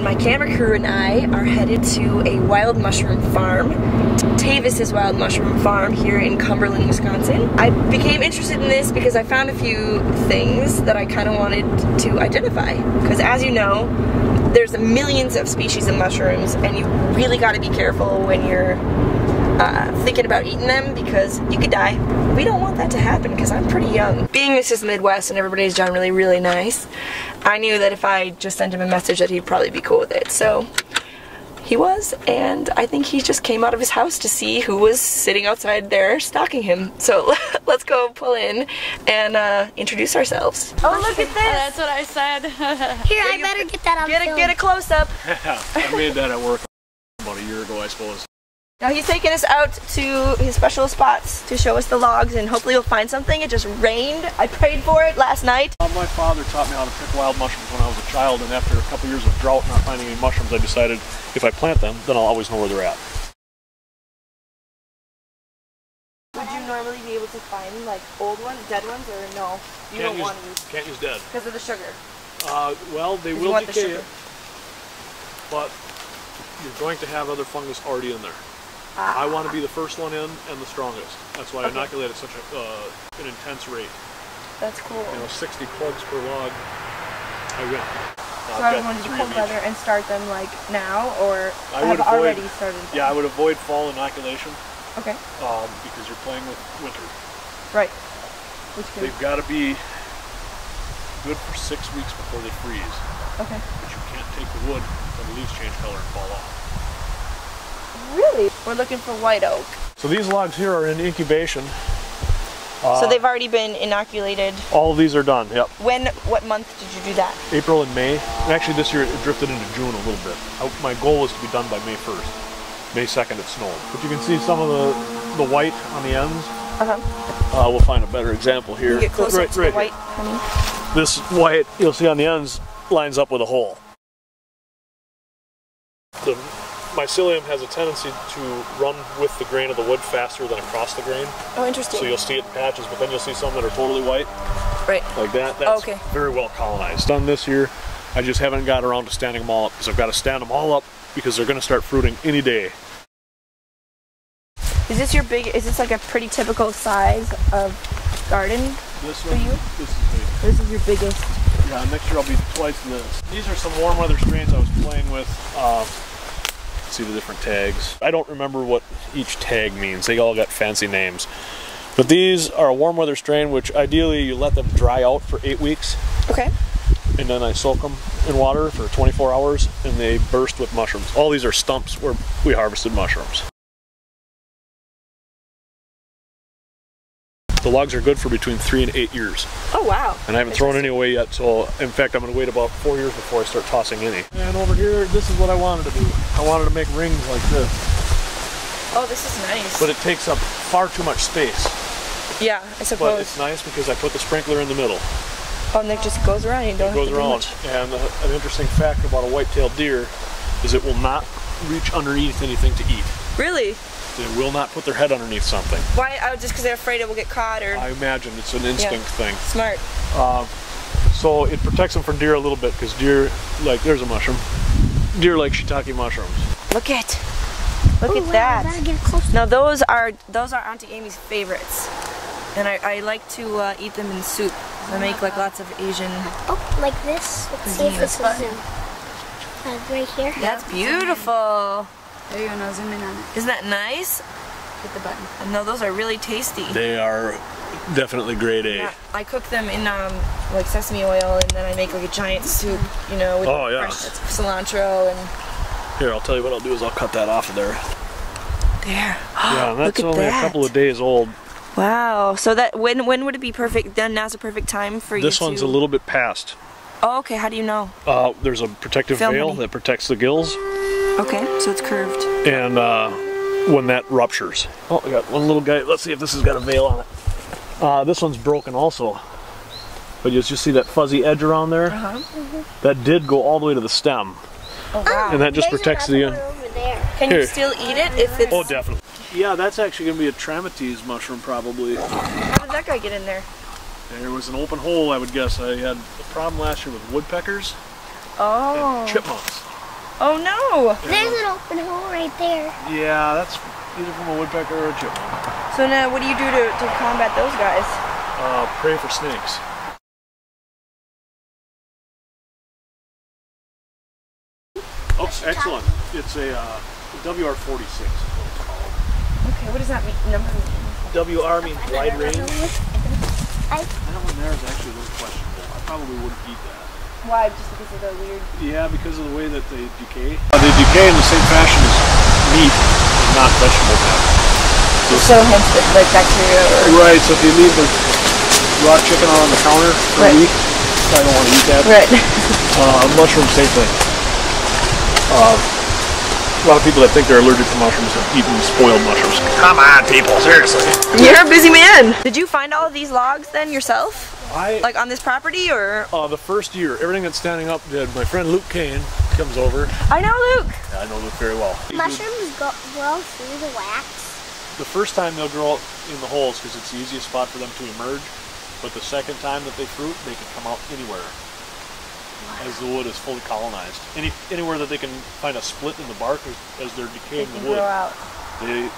my camera crew and I are headed to a wild mushroom farm, Tavis' wild mushroom farm here in Cumberland, Wisconsin. I became interested in this because I found a few things that I kind of wanted to identify. Because as you know, there's millions of species of mushrooms, and you really got to be careful when you're thinking about eating them, because you could die. We don't want that to happen because I'm pretty young. Being this is the Midwest and everybody's generally really nice, I knew that if I just sent him a message that he'd probably be cool with it. So he was, and I think he just came out of his house to see who was sitting outside there stalking him. So let's go pull in and introduce ourselves. Oh, look at this! That's what I said. Here, I better get that on film. Get a close-up. Yeah, I made that at work about a year ago, I suppose. Now he's taking us out to his special spots to show us the logs, and hopefully we'll find something. It just rained. I prayed for it last night. My father taught me how to pick wild mushrooms when I was a child, and after a couple years of drought not finding any mushrooms, I decided if I plant them, then I'll always know where they're at. Would you normally be able to find like old ones, dead ones, or no? You don't want to use. Can't use dead. Because of the sugar. Well, they will decay, but you're going to have other fungus already in there. I want to be the first one in and the strongest. That's why I inoculate at such an intense rate. That's cool. You know, 60 plugs per log. I win. So I wanted to pull together and start them like now, or have already started them? Yeah, I would avoid fall inoculation. Okay. Because you're playing with winter. Right. They've got to be good for 6 weeks before they freeze. Okay. But you can't take the wood when the leaves change color and fall off. Really? We're looking for white oak. So these logs here are in incubation. So they've already been inoculated? All of these are done, yep. What month did you do that? April and May. And actually this year it drifted into June a little bit. My goal was to be done by May 1st. May 2nd it snowed. But you can see some of the white on the ends. We'll find a better example here. You get closer to the white, honey. This white you'll see on the ends lines up with a hole. The mycelium has a tendency to run with the grain of the wood faster than across the grain. Oh, interesting. So you'll see it in patches, but then you'll see some that are totally white. Right. Like that. That's very well colonized. Done this year. I just haven't got around to standing them all up, because I've got to stand them all up because they're going to start fruiting any day. Is this like a pretty typical size of garden for you? This is big. This is your biggest? Yeah, next year I'll be twice this. These are some warm weather strains I was playing with. See the different tags. I don't remember what each tag means. They all got fancy names. But these are a warm weather strain, which ideally you let them dry out for 8 weeks. Okay. And then I soak them in water for 24 hours and they burst with mushrooms. All these are stumps where we harvested mushrooms. The logs are good for between 3 and 8 years. Oh wow. And I haven't thrown any away yet, so in fact I'm going to wait about 4 years before I start tossing any. And over here, this is what I wanted to do. I wanted to make rings like this. Oh, this is nice. But it takes up far too much space. Yeah, I suppose. But it's nice because I put the sprinkler in the middle. Oh, and it just goes around. You don't have to do much. And an interesting fact about a white-tailed deer is it will not reach underneath anything to eat. Really? They will not put their head underneath something. Why? Just because they're afraid it will get caught, or? I imagine it's an instinct thing. Smart. So it protects them from deer a little bit, because deer, like, there's a mushroom. Deer like shiitake mushrooms. Look at that. Get close. Now those are Auntie Amy's favorites, and I like to eat them in soup. I make like lots of Asian. Oh, like this. Let's see if this is right here. That's beautiful. There you go, now zoom in on it. Isn't that nice? Hit the button. No, those are really tasty. They are definitely grade A. Yeah, I cook them in like sesame oil, and then I make like a giant soup, you know, with fresh cilantro and. Here, I'll tell you what I'll do is I'll cut that off of there. There. Yeah, and that's only a couple of days old. Wow. So that when would it be perfect? Then now's the perfect time for you to. This one's a little bit past. Oh, okay. How do you know? There's a protective veil that protects the gills. Okay, so it's curved. And when that ruptures. Oh, I got one little guy. Let's see if this has got a veil on it. This one's broken also. But you just see that fuzzy edge around there? That did go all the way to the stem. Oh, wow. And that just protects the end. Can you still eat it if it's... Oh, definitely. Yeah, that's actually going to be a Trametes mushroom, probably. How did that guy get in there? There was an open hole, I would guess. I had a problem last year with woodpeckers and chipmunks. Oh no! There's an open hole right there. Yeah, that's either from a woodpecker or a chipmunk. So now what do you do to combat those guys? Pray for snakes. Oh, excellent. It's a WR46 is what it's called. Okay, what does that mean? Number mean? WR means wide range. I That one there is actually a little questionable. I probably wouldn't eat that. Why? Just because of the weird... Yeah, because of the way that they decay. They decay in the same fashion as meat and not vegetable matter. So hence like bacteria or... Right, so if you leave the raw chicken out on the counter for a week, I don't want to eat that. Right. Mushroom, same thing. A lot of people that think they're allergic to mushrooms have eaten spoiled mushrooms. Come on, people, seriously. You're a busy man. Did you find all of these logs then yourself? Like on this property or? the first year, everything that's standing up did. My friend Luke Kane comes over. I know Luke. I know Luke very well. mushrooms grow through the wax. The first time they'll grow in the holes because it's the easiest spot for them to emerge. But the second time that they fruit, they can come out anywhere. As the wood is fully colonized. Anywhere that they can find a split in the bark as they're decaying the wood, grow out.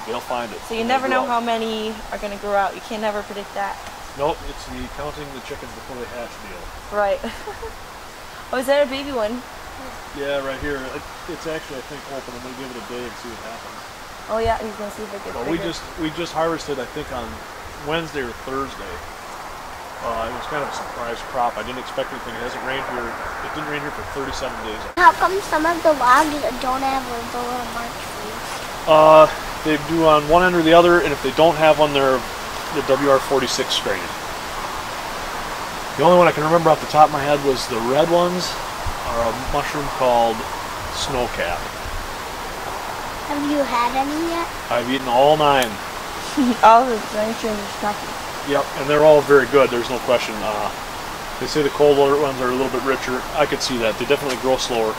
They'll find it. So you never know how many are going to grow out. You can never predict that. Nope, it's the counting the chickens before they hatch deal. Right. Oh, is that a baby one? Yeah, right here. It's actually, I think, open. I'm going to give it a day and see what happens. Oh yeah, he's going to see if it gets Well, bigger. we just harvested, I think, on Wednesday or Thursday. It was kind of a surprise crop. I didn't expect anything. It hasn't rained here. It didn't rain here for 37 days. How come some of the logs don't have the little marks for you? They do on one end or the other, and if they don't have one, they're the WR46 strain. The only one I can remember off the top of my head was the red ones are a mushroom called snowcap. Have you had any yet? I've eaten all 9. All of the strange stuff. Yep, and they're all very good, there's no question. They say the cold water ones are a little bit richer. I could see that. They definitely grow slower.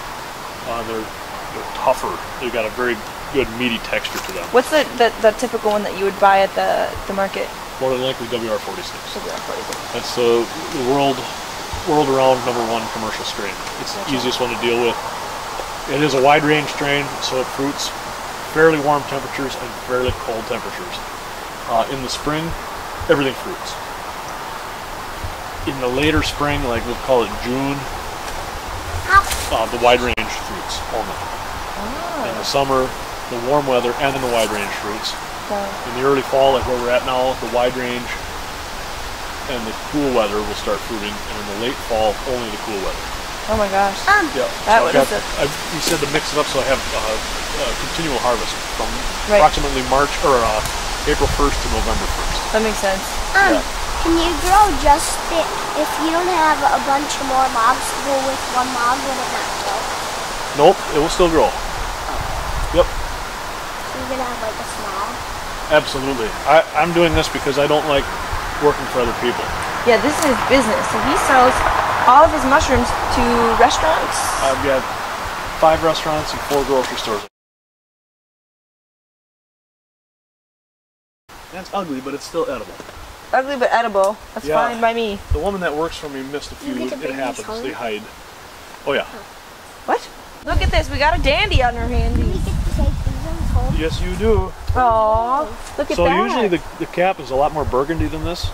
They're tougher. They've got a very good meaty texture to them. What's the typical one that you would buy at the market? More than likely WR46. WR46. That's the world-renowned #1 commercial strain. It's the easiest one to deal with. It is a wide range strain, so it fruits fairly warm temperatures and fairly cold temperatures. In the spring, everything fruits. In the later spring, like we'll call it June, the wide range fruits only. In the summer, the warm weather and in the wide range fruits. In the early fall, like where we're at now, the wide range and the cool weather will start fruiting, and in the late fall, only the cool weather. Oh my gosh. Yeah. That so you said to mix it up, so I have continual harvest from approximately March or April 1st to November 1st. That makes sense. Can you grow just if you don't have a bunch of more logs to go with one log, would it not grow? Nope, it will still grow. Yep. So you're gonna have like a small. Absolutely. I'm doing this because I don't like working for other people. Yeah, this is his business. So he sells all of his mushrooms to restaurants. I've got 5 restaurants and 4 grocery stores. That's ugly, but it's still edible. Ugly but edible. That's fine by me. The woman that works for me missed a few. You get to It bring these happens. home? They hide. Oh yeah. What? Look at this. We got a dandy on our You handies. get to take these home. Yes, you do. Aw, look at So that. usually the cap is a lot more burgundy than this.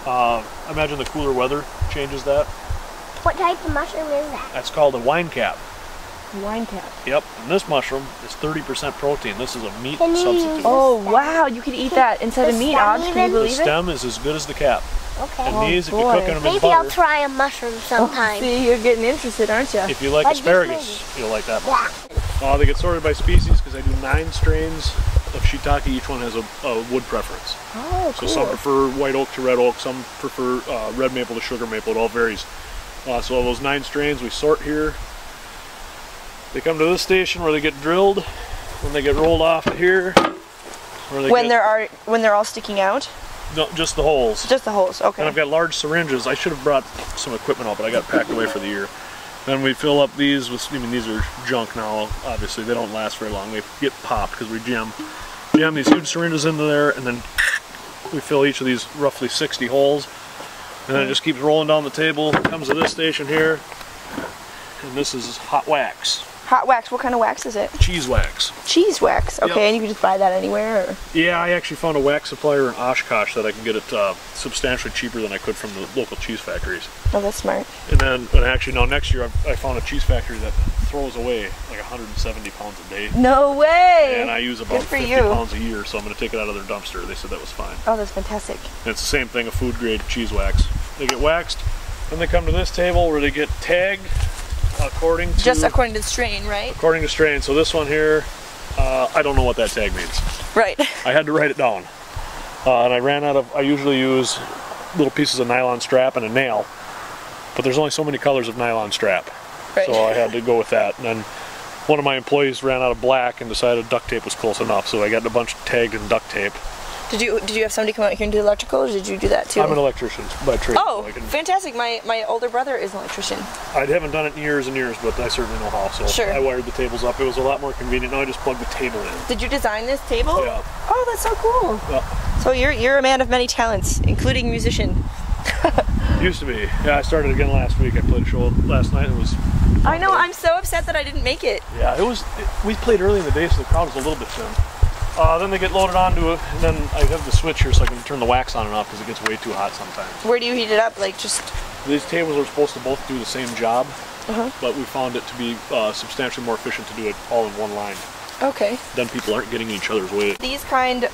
I imagine the cooler weather changes that. What type of mushroom is that? That's called a wine cap. Wine cap. Yep. And this mushroom is 30% protein. This is a meat Can you substitute. use Oh wow, you could eat that instead of the meat, stem Odds. Can you even? The believe it? stem is as good as the cap. Okay. And these, if you boy. cook them in Maybe butter, I'll try a mushroom sometime. See, you're getting interested, aren't you? if you like Like this asparagus, you'll like that one. They get sorted by species because I do 9 strains of shiitake. Each one has a wood preference. Oh, So cool. some prefer white oak to red oak, some prefer red maple to sugar maple. It all varies. So all those 9 strains we sort here. They come to this station where they get drilled. When they get rolled off to here, where they when they're all sticking out. no, just the holes. Just the holes. Okay. And I've got large syringes. I should have brought some equipment out, but I got packed away for the year. Then we fill up these with, I mean, these are junk now, obviously. They don't last very long. They get popped because we jam these huge syringes into there, and then we fill each of these roughly 60 holes. And then it just keeps rolling down the table, comes to this station here, and this is hot wax. Hot wax. What kind of wax is it? Cheese wax. Cheese wax. Okay, Yep. and you can just buy that anywhere? Or? Yeah, I actually found a wax supplier in Oshkosh that I can get it substantially cheaper than I could from the local cheese factories. Oh, that's smart. And then, next year I found a cheese factory that throws away like 170 pounds a day. No way! And I use about 50 pounds a year, so I'm going to take it out of their dumpster. They said that was fine. Oh, that's fantastic. And it's the same thing, a food grade cheese wax. They get waxed, then they come to this table where they get tagged according to... Just according to the strain, right? According to strain. So this one here, I don't know what that tag means. Right. I had to write it down. And I ran out of, I usually use little pieces of nylon strap and a nail, but there's only so many colors of nylon strap. Right. So I had to go with that. And then one of my employees ran out of black and decided duct tape was close enough, so I got a bunch tagged in duct tape. Did you have somebody come out here and do electrical, or did you do that too? I'm an electrician by trade. Oh, so fantastic. My older brother is an electrician. I haven't done it in years and years, but I certainly know how. So Sure. I wired the tables up. It was a lot more convenient. Now I just plug the table in. Did you design this table? Yeah. Oh, that's so cool. Yeah. So you're a man of many talents, including musician. Used to be. Yeah, I started again last week. I played a show last night. It was... I know, I'm so upset that I didn't make it. Yeah, we played early in the day, so the crowd was a little bit thin. Then they get loaded onto it, and then I have the switch here so I can turn the wax on and off because it gets way too hot sometimes. Where do you heat it up? Like just... These tables are supposed to both do the same job, but we found it to be substantially more efficient to do it all in one line. Okay. Then people aren't getting in each other's way. These kind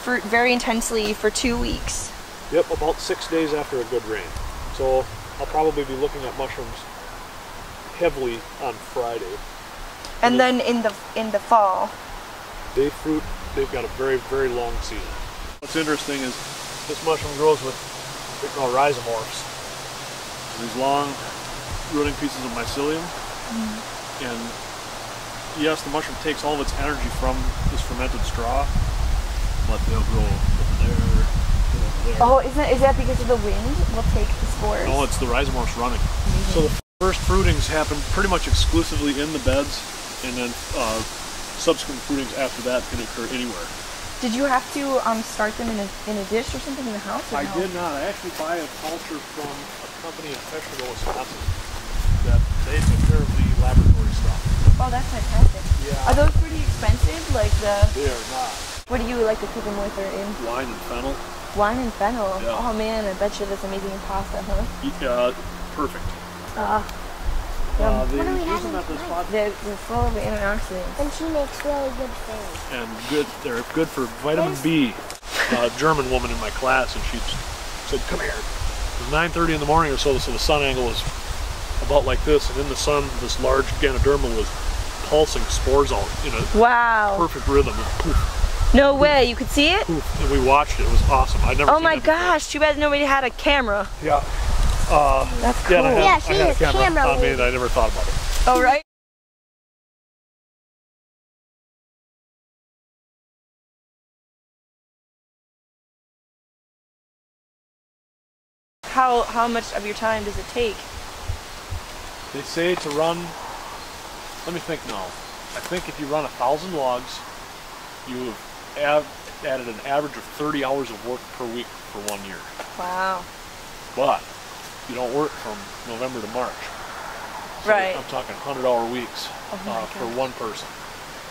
fruit very intensely for 2 weeks. Yep, about 6 days after a good rain. So I'll probably be looking at mushrooms heavily on Friday. And then in the fall. They've got a very, very long season. What's interesting is this mushroom grows with what they call rhizomorphs. These long rooting pieces of mycelium. And yes, the mushroom takes all of its energy from this fermented straw, but they'll grow over there, over there. Oh, is that because of the wind will take the spores? No, it's the rhizomorphs running. So the first fruitings happen pretty much exclusively in the beds, and then subsequent fruitings after that can occur anywhere. Did you have to start them in a dish or something in the house? Or I no? did not. I actually buy a culture from a company in Peschero, Wisconsin, that they took care of the laboratory stuff. Oh, that's fantastic. Yeah. Are those pretty expensive? Like They are not. what do you like to cook them with or in? Wine and fennel. Wine and fennel. Yeah. Oh man, I bet you that's amazing in pasta, huh? Perfect. What do we have Isn't in that this spot? They're full of antioxidants. And she makes really good things. And good. They're good for vitamin B. A German woman in my class, and she said, "Come here." It was 9:30 in the morning or so, so the sun angle was about like this, and in the sun, this large Ganoderma was pulsing spores out in a Wow. perfect rhythm. And poof, No way, you could see it? poof, and we watched it. It was awesome. I'd never Oh seen my that before. gosh, too bad nobody had a camera. Yeah. That's cool. Yeah, and I Yeah, had, she I had a is camera camera on me, lady. and I never thought about it. Oh, right? How much of your time does it take? They say to run, let me think now. I think if you run 1,000 logs, you have added an average of 30 hours of work per week for 1 year. Wow. But you don't work from November to March. So Right. I'm talking 100-hour weeks Oh my for God. one person.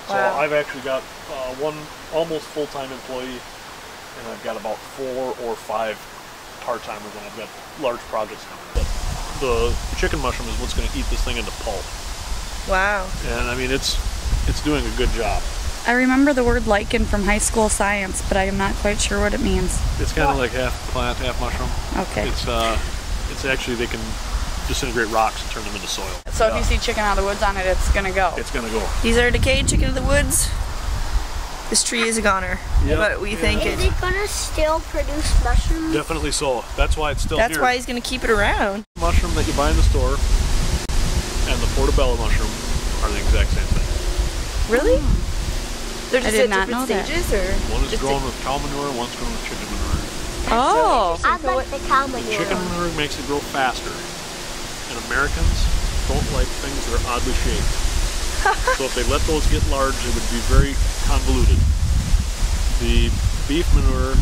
So Wow. I've actually got one almost full-time employee, and I've got about 4 or 5 part-timers, and I've got large projects coming. But the chicken mushroom is what's going to eat this thing into pulp. Wow. And I mean, it's doing a good job. I remember the word lichen from high school science, but I am not quite sure what it means. It's kind of like half plant, half mushroom. Okay. It's actually, they can disintegrate rocks and turn them into soil. So if you see chicken out of the woods on it, it's gonna go. It's gonna go. These are decayed chicken of the woods. This tree is a goner, Yep. but we think Is it. it gonna still produce mushrooms? Definitely so. That's why it's still That's here. why he's gonna keep it around. The mushroom that you buy in the store and the portobello mushroom are the exact same thing. Really? They're just did at not different know that. stages, or One is just grown with cow manure, one's grown with chicken manure. Oh. I like the cow manure. Chicken manure makes it grow faster, and Americans don't like things that are oddly shaped. So if they let those get large, they would be very convoluted. The beef manure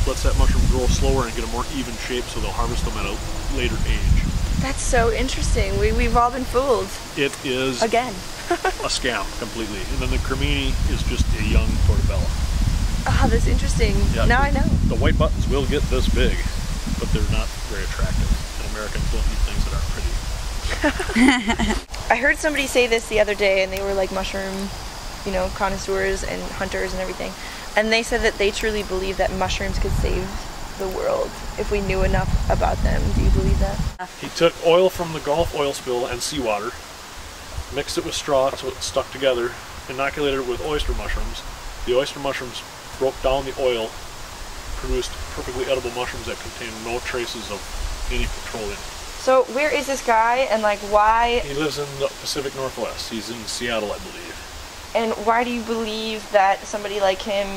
lets that mushroom grow slower and get a more even shape, so they'll harvest them at a later age. That's so interesting. We've all been fooled It is again. a scam completely. And then the cremini is just a young portobello. Ah, that's interesting. Yeah, Now I know. The white buttons will get this big, but they're not very attractive. And Americans don't eat things that aren't pretty. I heard somebody say this the other day, and they were like mushroom, you know, connoisseurs and hunters and everything. And they said that they truly believe that mushrooms could save the world if we knew enough about them. Do you believe that? He took oil from the Gulf oil spill and seawater, mixed it with straw so it stuck together, inoculated it with oyster mushrooms. The oyster mushrooms broke down the oil, produced perfectly edible mushrooms that contain no traces of any petroleum. So where is this guy, and like why? He lives in the Pacific Northwest. He's in Seattle, I believe. And why do you believe that somebody like him,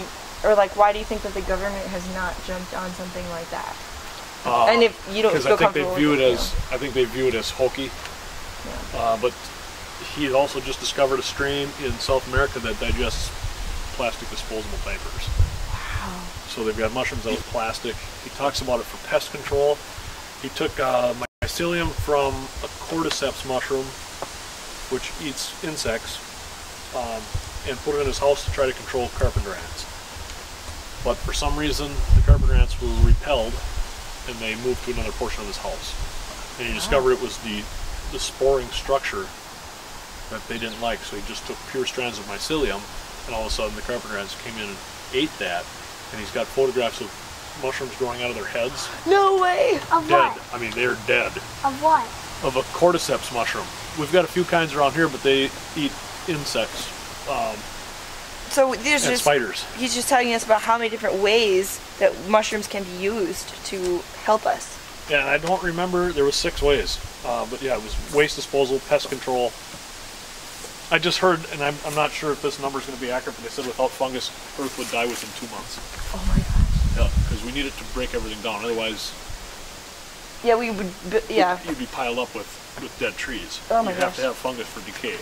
or like why do you think that the government has not jumped on something like that? And if you don't feel comfortable with it, I think they view it as hokey. Yeah. But he had also just discovered a strain in South America that digests plastic disposable diapers. Wow. So they've got mushrooms out of plastic. He talks about it for pest control. He took mycelium from a cordyceps mushroom, which eats insects, and put it in his house to try to control carpenter ants. But for some reason, the carpenter ants were repelled, and they moved to another portion of his house. And he discovered it was the sporing structure that they didn't like, so he just took pure strands of mycelium, and all of a sudden the carpenter ants came in and ate that, and he's got photographs of mushrooms growing out of their heads. No way! Of Dead. what? I mean, they're dead. Of what? Of a cordyceps mushroom. We've got a few kinds around here, but they eat insects So there's and just spiders. he's just telling us about how many different ways that mushrooms can be used to help us. Yeah, and I don't remember, there was 6 ways. But yeah, it was waste disposal, pest control. I just heard, and I'm not sure if this number is going to be accurate, but they said without fungus, Earth would die within 2 months. Oh my gosh. Yeah, because we need it to break everything down. Otherwise, Yeah, we would. Yeah. you'd be piled up with dead trees. Oh my You have gosh. to have fungus for decay.